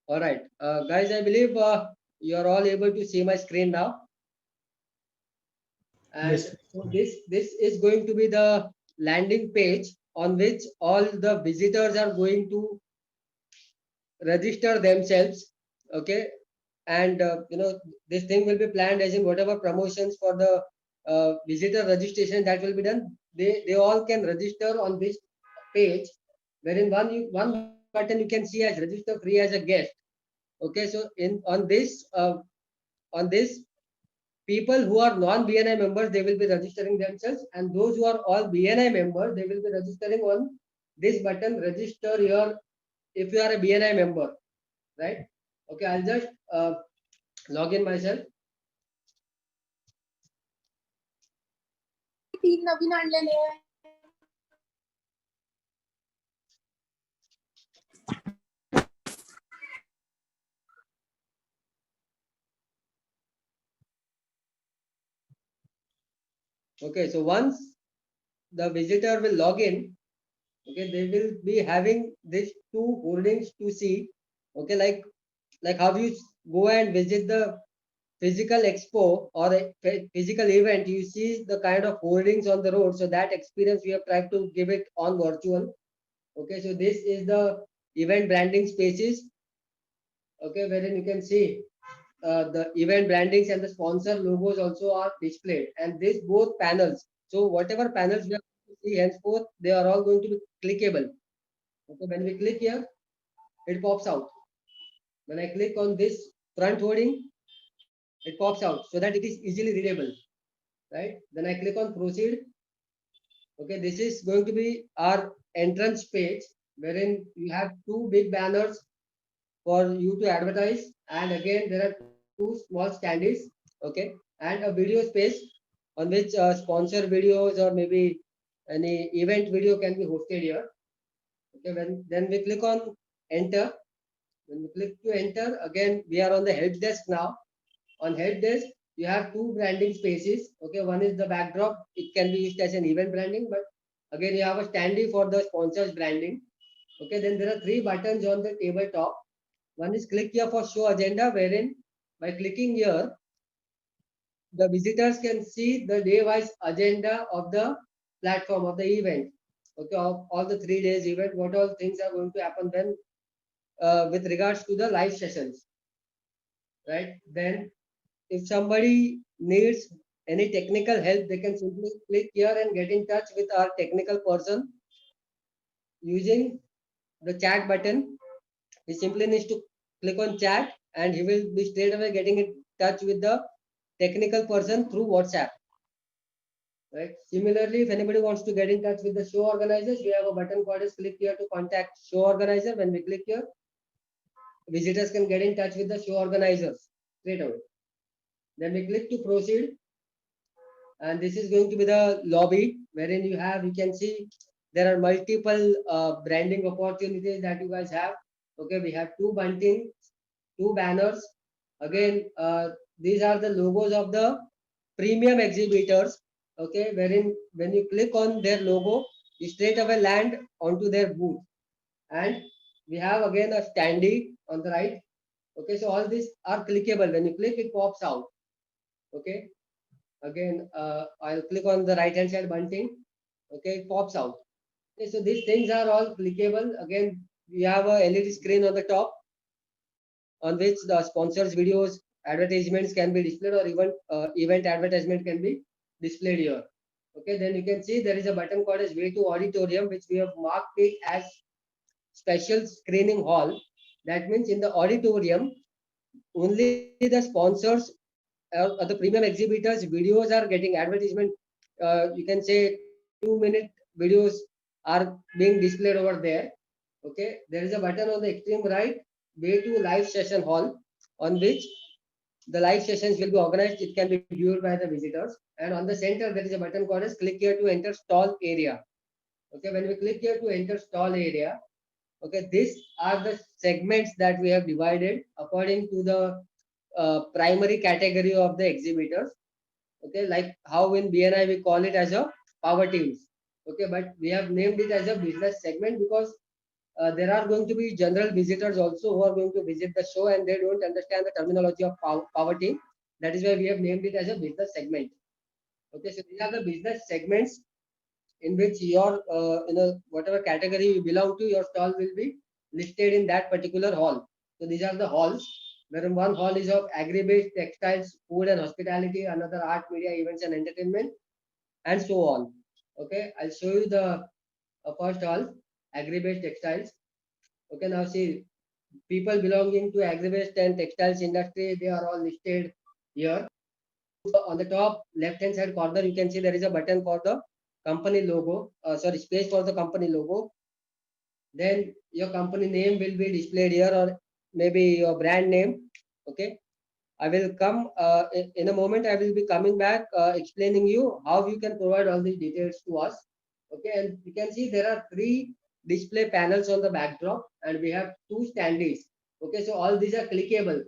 All right, guys, I believe you are all able to see my screen now. And Yes. so this is going to be the landing page on which all the visitors are going to register themselves. Okay, and this thing will be planned as in whatever promotions for the visitor registration that will be done. They all can register on this page, wherein one button you can see as register free as a guest. Okay, so in on this, people who are non BNI members, they will be registering themselves, and those who are all BNI members, they will be registering on this button, register your, if you are a BNI member, right? Okay, I'll just log in myself. तीन नवीन आणलेले आहे. Okay, so once the visitor will log in, okay, they will be having these two holdings to see. Okay, like how you go and visit the physical expo or a physical event, you see the kind of holdings on the road. So that experience we have tried to give it on virtual. Okay, so this is the event branding spaces. Okay, wherein you can see the event brandings and the sponsor logos also are displayed, and these both panels. So whatever panels we are going to see henceforth, they are all going to be clickable. Okay, when we click here, it pops out. When I click on this front holding, it pops out so that it is easily readable, right? Then I click on proceed. Okay, this is going to be our entrance page, wherein you have two big banners for you to advertise, and again there are two small standees. Okay, and a video space on which sponsor videos or maybe any event video can be hosted here. Okay, when then we click on enter. When we click to enter, again we are on the help desk now. On help desk, you have two branding spaces. Okay, one is the backdrop. It can be used as an event branding, but again you have a standee for the sponsors branding. Okay, then there are three buttons on the tabletop. One is click here for show agenda, wherein by clicking here, the visitors can see the day-wise agenda of the platform of the event. Okay, of all the 3 days event, what all things are going to happen then with regards to the live sessions, right? Then if somebody needs any technical help, they can simply click here and get in touch with our technical person using the chat button. He simply needs to click on chat and he will be straight away getting in touch with the technical person through WhatsApp. Right. Similarly, if anybody wants to get in touch with the show organizers, we have a button called as click here to contact show organizer. When we click here, visitors can get in touch with the show organizers straight away. Then we click to proceed, and this is going to be the lobby wherein you can see there are multiple branding opportunities that you guys have. Okay, we have two bunting, two banners. Again, these are the logos of the premium exhibitors. Okay, wherein when you click on their logo, you straight away land onto their booth. And we have again a standee on the right. Okay, so all these are clickable. When you click, it pops out. Okay, again, I'll click on the right hand side bunting. Okay, it pops out. Okay, so these things are all clickable. Again, we have a LED screen on the top on which the sponsors videos advertisements can be displayed, or even event advertisement can be displayed here. Okay, then you can see there is a button called as way to auditorium, which we have marked it as special screening hall. That means in the auditorium only the sponsors or the premium exhibitors videos are getting advertisement. You can say 2-minute videos are being displayed over there. Okay, there is a button on the extreme right, way to live session hall, on which the live sessions will be organized. It can be viewed by the visitors. And on the center, there is a button called as click here to enter stall area. Okay, when we click here to enter stall area, okay, these are the segments that we have divided according to the primary category of the exhibitors. Okay, like how in BNI we call it as a power teams. Okay, but we have named it as a business segment because there are going to be general visitors also who are going to visit the show, and they don't understand the terminology of poverty. That is why we have named it as a business segment. Okay, so these are the business segments in which your whatever category you belong to, your stall will be listed in that particular hall. So these are the halls, wherein one hall is of agri-based textiles, food and hospitality, another art, media, events and entertainment, and so on. Okay, I'll show you the first hall, agri-based textiles. Okay, now see, people belonging to agri-based and textiles industry, they are all listed here. On the top left hand side corner, you can see there is a button for the company logo, sorry, space for the company logo. Then your company name will be displayed here, or maybe your brand name. Okay, I will come in a moment. I will be coming back explaining you how you can provide all these details to us. Okay, and you can see there are three display panels on the backdrop, and we have two standees. Okay, so all these are clickable.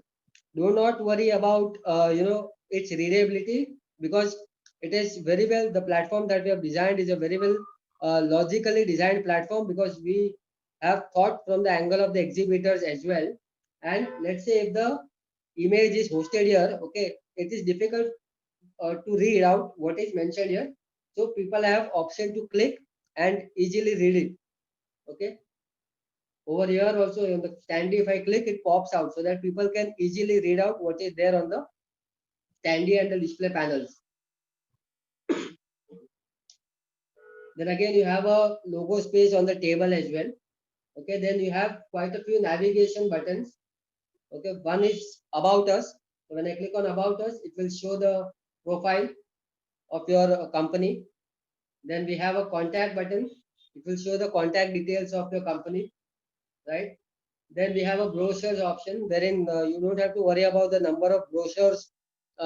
Do not worry about its readability, because it is very well, the platform that we have designed is a very well logically designed platform, because we have thought from the angle of the exhibitors as well. And let's say if the image is hosted here, okay, it is difficult to read out what is mentioned here, so people have option to click and easily read it. Okay, over here also in the standee, if I click, it pops out so that people can easily read out what is there on the standee and the display panels. Then again, you have a logo space on the table as well. Okay, then you have quite a few navigation buttons. Okay, one is about us. So when I click on about us, it will show the profile of your company. Then we have a contact button. It will show the contact details of your company, right? Then we have a brochures option, wherein you don't have to worry about the number of brochures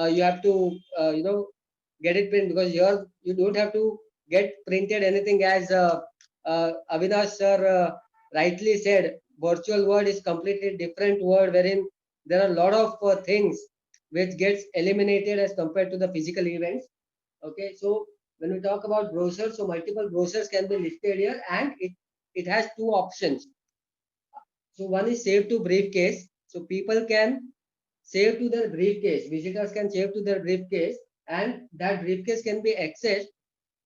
you have to get it print, because here you don't have to get printed anything, as Avinash sir rightly said. Virtual world is completely different word, wherein there are a lot of things which gets eliminated as compared to the physical events. Okay, so when we talk about brochures, so multiple brochures can be listed here, and it has two options. So one is save to briefcase. So people can save to their briefcase. Visitors can save to their briefcase, and that briefcase can be accessed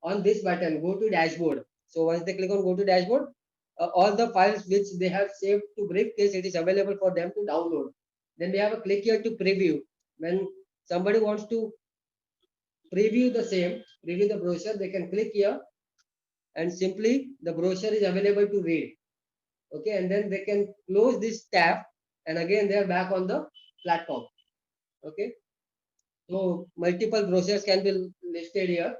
on this button, go to dashboard. So once they click on go to dashboard, all the files which they have saved to briefcase, it is available for them to download. Then we have a click here to preview. When somebody wants to preview the same, preview the brochure, they can click here, and simply the brochure is available to read. Okay, and then they can close this tab, and again they are back on the platform. Okay, so multiple brochures can be listed here.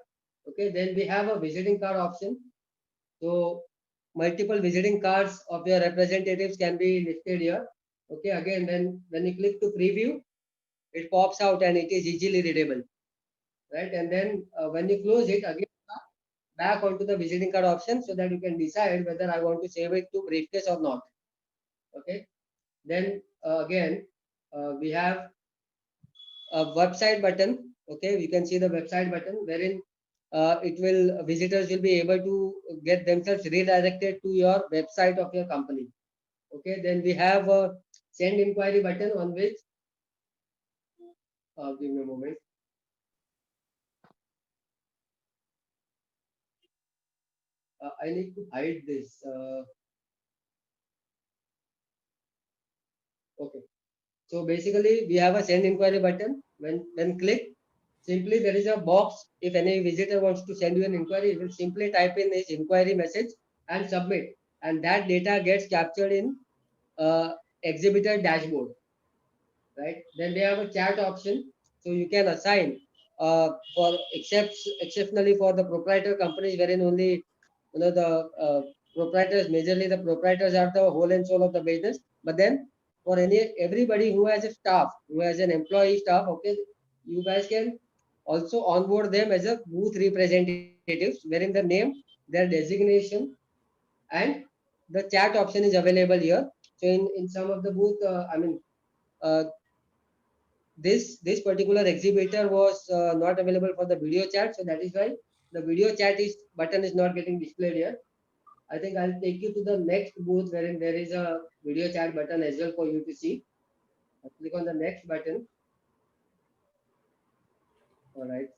Okay, then we have a visiting card option. So multiple visiting cards of your representatives can be listed here. Okay, again, then when you click to preview, it pops out and it is easily readable, right? And then when you close it, again back onto the visiting card option, so that you can decide whether I want to save it to briefcase or not. Okay, then again we have a website button. Okay, we can see the website button, wherein it will visitors will be able to get themselves redirected to your website of your company. Okay, then we have a send inquiry button, on which give me a moment. I need to hide this. Okay, so basically we have a send inquiry button. When click, simply there is a box. If any visitor wants to send you an inquiry, he will simply type in his inquiry message and submit, and that data gets captured in exhibitor dashboard, right? Then we have a chat option, so you can assign for exceptionally for the proprietor companies, wherein only the proprietors, majorly the proprietors are the whole and soul of the business. But then for everybody who has a staff, who has an employee staff, okay, you guys can also onboard them as a booth representatives, wherein the name, their designation, and the chat option is available here. So in some of the booth, uh, this particular exhibitor was not available for the video chat, so that is why the video chat is button is not getting displayed here. I think I'll take you to the next booth wherein there is a video chat button as well for you to see. I'll click on the next button. All right.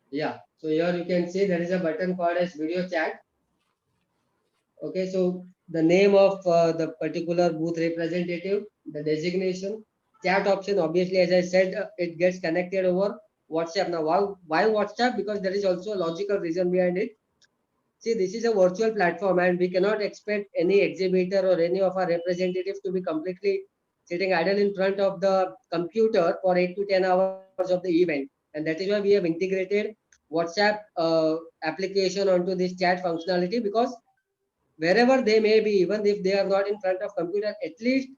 Yeah. So here you can see there is a button called as video chat. Okay. So the name of the particular booth representative, the designation, chat option. Obviously, as I said, it gets connected over WhatsApp. Now, why WhatsApp? Because there is also a logical reason behind it. See, this is a virtual platform, and we cannot expect any exhibitor or any of our representatives to be completely sitting idle in front of the computer for 8 to 10 hours of the event. And that is why we have integrated WhatsApp application onto this chat functionality, because wherever they may be, even if they are not in front of computer, at least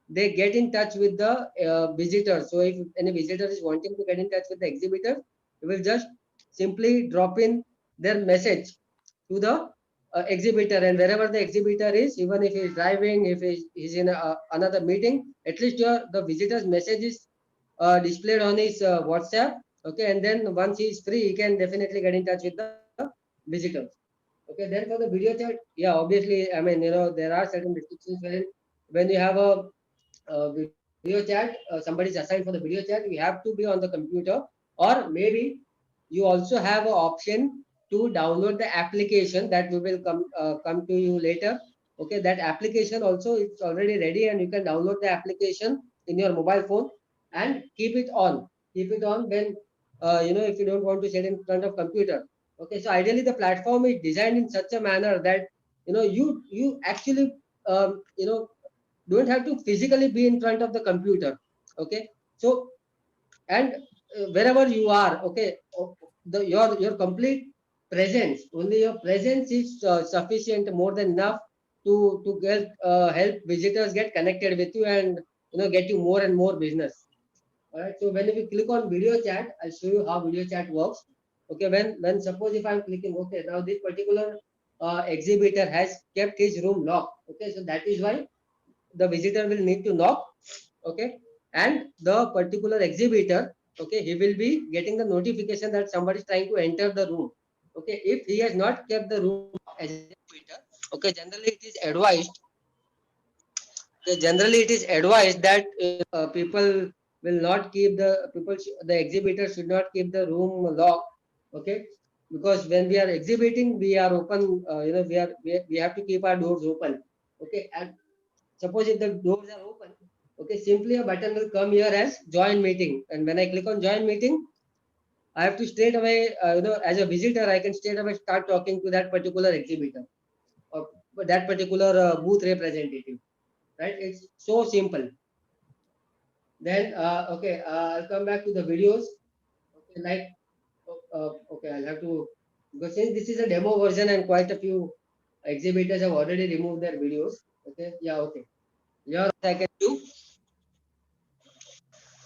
they get in touch with the visitor. So if any visitor is wanting to get in touch with the exhibitor, we will just simply drop in their message to the exhibitor, and wherever the exhibitor is, even if he is driving, if he's in another meeting, at least the visitor's message is displayed on his WhatsApp. Okay, and then once he is free, he can definitely get in touch with the visitors. Okay, then for the video chat, yeah, obviously, I mean, there are certain restrictions when you have a video chat, somebody is assigned for the video chat, you have to be on the computer, or maybe you also have an option to download the application that we will come to you later. Okay, that application also it's already ready, and you can download the application in your mobile phone and keep it on when if you don't want to sit in front of computer. Okay, so ideally the platform is designed in such a manner that you actually don't have to physically be in front of the computer. Okay, so and wherever you are, okay, your complete presence, only your presence is sufficient, more than enough to help visitors get connected with you, and get you more and more business. All right, so when we click on video chat, I'll show you how video chat works. Okay, when suppose if I'm clicking, okay, now this particular exhibitor has kept his room locked. Okay, so that is why the visitor will need to knock. Okay, and the particular exhibitor, okay, he will be getting the notification that somebody is trying to enter the room. Okay, if he has not kept the room as an exhibitor, okay, generally it is advised that people will not keep the exhibitor should not keep the room locked. Okay, because when we are exhibiting, we are open, we have to keep our doors open. Okay, and suppose if the doors are open, okay, simply a button will come here as join meeting, and when I click on join meeting, I have to straight away, as a visitor, I can straight away start talking to that particular exhibitor or that particular booth representative. Right? It's so simple. Then, okay, I'll come back to the videos. Okay, okay, I'll have to, because since this is a demo version and quite a few exhibitors have already removed their videos. Okay, yeah, okay. Here I can do.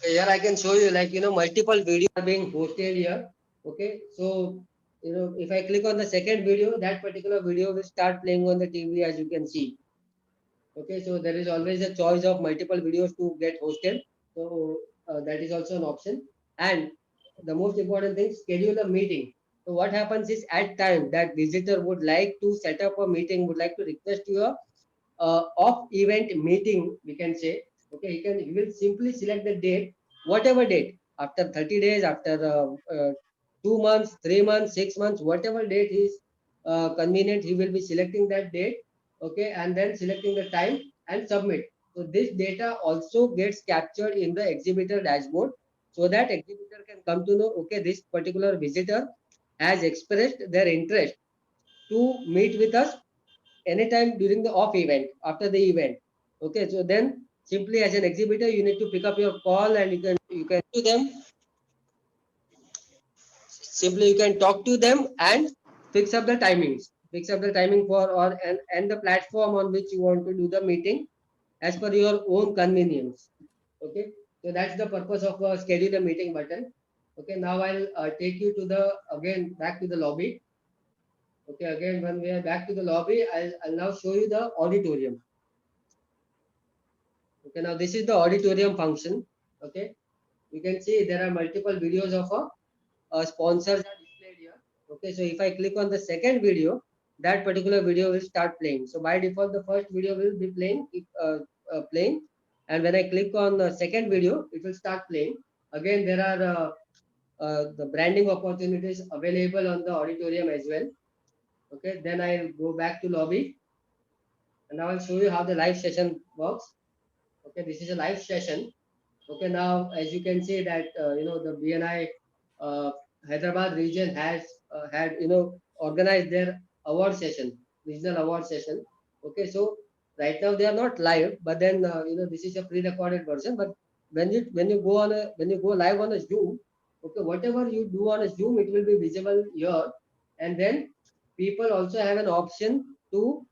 Here I can show you, like, multiple videos are being hosted here. Okay, so, if I click on the second video, that particular video will start playing on the TV, as you can see. Okay, so there is always a choice of multiple videos to get hosted. So that is also an option. And the most important thing, schedule a meeting. So what happens is, at time that visitor would like to set up a meeting, would like to request your off event meeting, we can say. Okay, he will simply select the date, whatever date, after 30 days, after 2 months, 3 months, 6 months, whatever date is convenient, he will be selecting that date. Okay, and then selecting the time and submit. So this data also gets captured in the exhibitor dashboard, so that exhibitor can come to know, okay, this particular visitor has expressed their interest to meet with us anytime during the off event, after the event. Okay, so then simply as an exhibitor, you need to pick up your call, and you can to them. Simply you can talk to them and fix up the timings. Fix up the timing for, or and the platform on which you want to do the meeting as per your own convenience. Okay, so that's the purpose of a schedule a meeting button. Okay, now I'll take you to the again back to the lobby. Okay, again when we are back to the lobby, I'll now show you the auditorium. Okay, now this is the auditorium function. Okay, you can see there are multiple videos of a sponsors are displayed here. Okay, so if I click on the second video, that particular video will start playing. So by default, the first video will be playing, and when I click on the second video, it will start playing. Again, there are the branding opportunities available on the auditorium as well. Okay, then I'll go back to lobby, and I will show you how the live session works. Okay, this is a live session. Okay, now as you can see that the BNI uh, Hyderabad region has had organized their award session, regional award session. Okay, so right now they are not live, but then this is a pre-recorded version. But when you go live on a Zoom, okay, whatever you do on a Zoom, it will be visible here, and then people also have an option to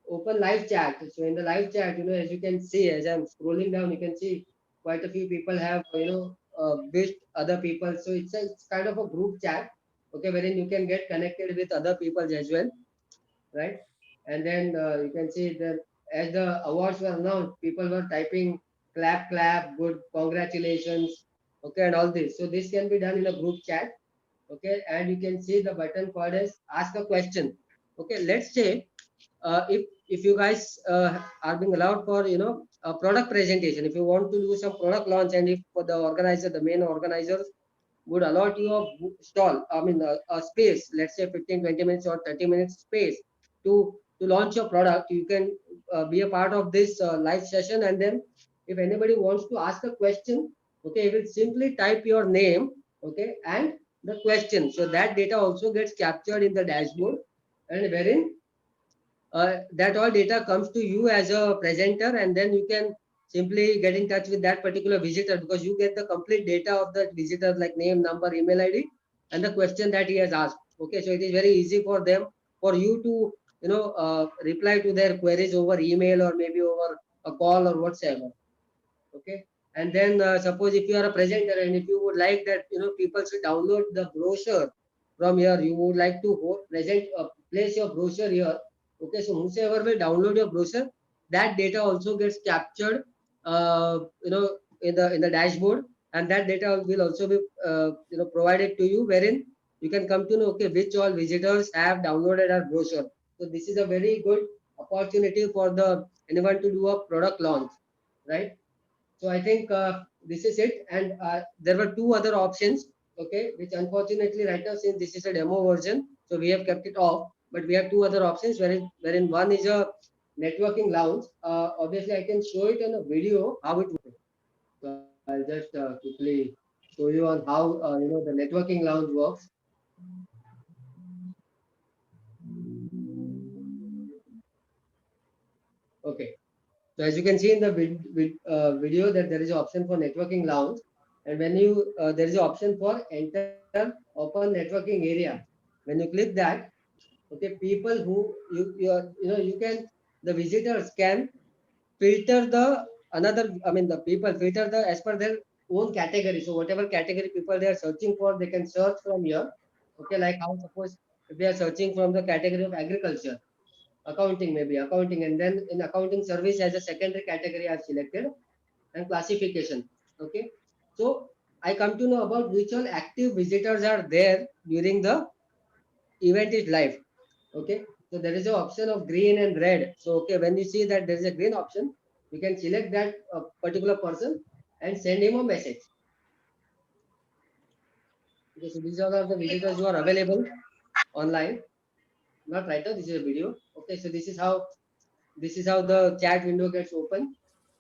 open live chat. So in the live chat, as you can see, as I'm scrolling down, you can see quite a few people have, wished other people. So it's kind of a group chat, okay, wherein you can get connected with other people as well, right? And then you can see that as the awards were announced, people were typing clap, clap, good, congratulations, okay, and all this. So this can be done in a group chat, okay, and you can see the button called as ask a question. Okay, let's say if you guys are being allowed for a product presentation, if you want to do some product launch, and if for the organizer, the main organizers would allot you a stall, I mean a space, let's say 15-20 minutes or 30 minutes space to launch your product, you can be a part of this live session. And then if anybody wants to ask a question, okay, you will simply type your name, okay, and the question, so that data also gets captured in the dashboard, and wherein that all data comes to you as a presenter, and then you can simply get in touch with that particular visitor, because you get the complete data of that visitor, like name, number, email ID, and the question that he has asked. Okay, so it is very easy for them, for you to reply to their queries over email or maybe over a call or whatsoever. Okay, and then suppose if you are a presenter and if you would like that people should download the brochure from here, you would like to present place your brochure here. Okay, so whosoever will download your brochure, that data also gets captured in the dashboard, and that data will also be provided to you, wherein you can come to know, okay, which all visitors have downloaded our brochure. So this is a very good opportunity for the anyone to do a product launch, right? So I think this is it. And there were two other options, okay, which unfortunately right now, since this is a demo version, so we have kept it off. But we have two other options, wherein one is a networking lounge. Obviously, I can show it in a video how it works. So I'll just quickly show you on how the networking lounge works. Okay. So as you can see in the video that there is an option for networking lounge, and when you there is an option for enter open networking area. When you click that, okay, people who you can, the visitors can filter the another. I mean, the people filter the as per their own category. So whatever category people they are searching for, they can search from here. Okay, like how suppose if they are searching from the category of agriculture, accounting, maybe accounting, and then in accounting service as a secondary category I've selected, and classification. Okay, so I come to know about which all active visitors are there during the event is live. Okay, so there is an option of green and red. So okay, when you see that there is a green option, you can select that particular person and send him a message. Okay, so these are the visitors who are available online. Not right now, this is a video. Okay, so this is how the chat window gets open,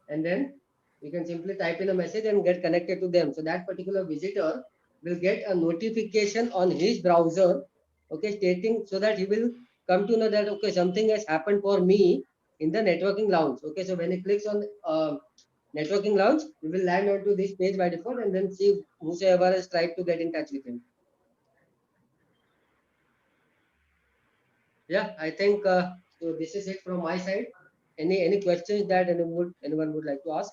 and then you can simply type in a message and get connected to them. So that particular visitor will get a notification on his browser, okay, stating, so that he will come to know that okay, something has happened for me in the networking lounge. Okay, so when he clicks on networking lounge, we will land onto this page by default, and then see whosoever has tried to get in touch with him. Yeah, I think so. This is it from my side. Any questions that anyone would like to ask?